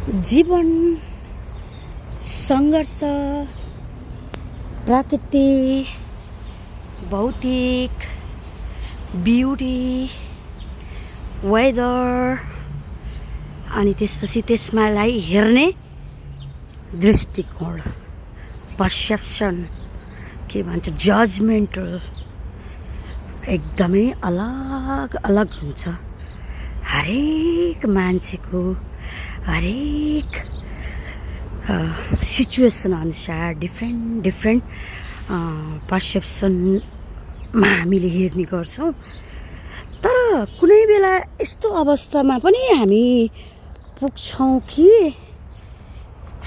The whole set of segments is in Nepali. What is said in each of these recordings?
जीवन सङ्घर्ष, प्रकृति, भौतिक, ब्युटी, वेदर अनि त्यसपछि त्यसमालाई हेर्ने दृष्टिकोण, पर्सेप्सन, के भन्छ जजमेन्टल एकदमै अलग अलग हुन्छ। हरेक मान्छेको हरेक सिचुएसन अनुसार डिफ्रेन्ट पर्सेप्सनमा हामीले हेर्ने गर्छौँ। तर कुनै बेला यस्तो अवस्थामा पनि हामी पुग्छौँ कि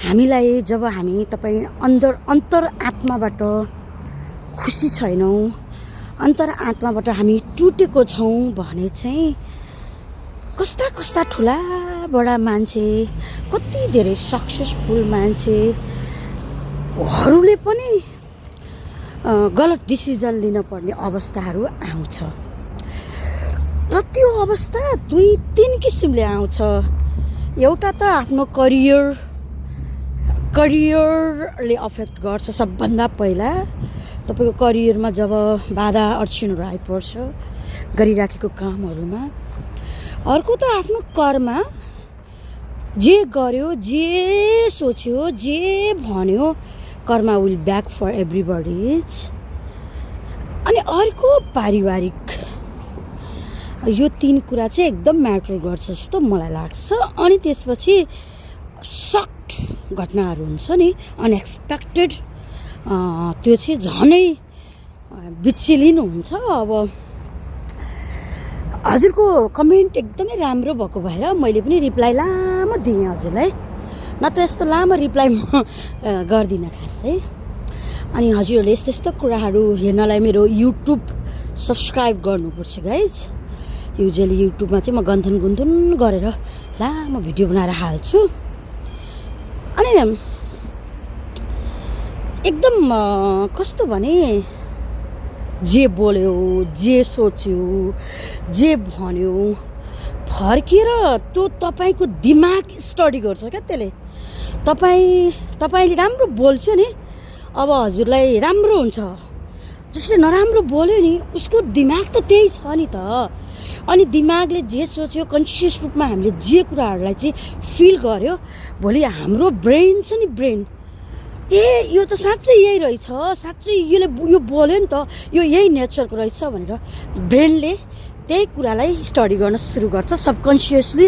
हामीलाई जब हामी तपाईँ अन्तर आत्माबाट खुसी छैनौँ, अन्तर आत्माबाट हामी टुटेको छौँ भने चाहिँ कस्ता कस्ता ठुला बडा मान्छे, कति धेरै सक्सेसफुल मान्छेहरूले पनि गलत डिसिजन लिन पर्ने अवस्थाहरू आउँछ। र त्यो अवस्था 2-3 किसिमले आउँछ। एउटा त आफ्नो करियरले अफेक्ट गर्छ। सबभन्दा पहिला तपाईँको करियरमा जब बाधा अड्चनहरू आइपर्छ गरिराखेको कामहरूमा। अर्को त आफ्नो कर्म, जे गर्यो, जे सोच्यो, जे भन्यो, कर्म विल ब्याक फर एभ्रिबडी। अनि अर्को पारिवारिक। यो 3 कुरा चाहिँ एकदम म्याटर गर्छ जस्तो मलाई लाग्छ। अनि त्यसपछि सक्ट घटनाहरू हुन्छ नि, अनएक्सपेक्टेड, त्यो चाहिँ झनै विचलित हुन्छ। अब हजुरको कमेन्ट एकदमै राम्रो भएको भएर मैले पनि रिप्लाई लामो दिएँ हजुरलाई, नत्र यस्तो लामो रिप्लाई म गर्दिनँ खासै। अनि हजुरहरूले यस्तो यस्तो कुराहरू हेर्नलाई मेरो युट्युब सब्सक्राइब गर्नुपर्छ गाइज। युजली युट्युबमा चाहिँ म गुन्थन गरेर लामो भिडियो बनाएर हाल्छु। अनि एकदम कस्तो भने जे बोल्यो, जे सोच्यो, जे भन्यो फर्केर त्यो तपाईँको दिमाग स्टडी गर्छ क्या त्यसले। तपाईँले राम्रो बोल्छो नि, अब हजुरलाई राम्रो हुन्छ। जसले नराम्रो बोल्यो नि उसको दिमाग त त्यही छ नि त। अनि दिमागले जे सोच्यो, कन्सियस रूपमा हामीले जे कुराहरूलाई चाहिँ फिल गर्यो, भोलि हाम्रो ब्रेन छ नि, ब्रेन यो त साँच्चै यही रहेछ, साँच्चै यो बोल्यो नि त, यो यही नेचरको रहेछ भनेर ब्रेनले त्यही कुरालाई स्टडी गर्न सुरु गर्छ सबकन्सियसली।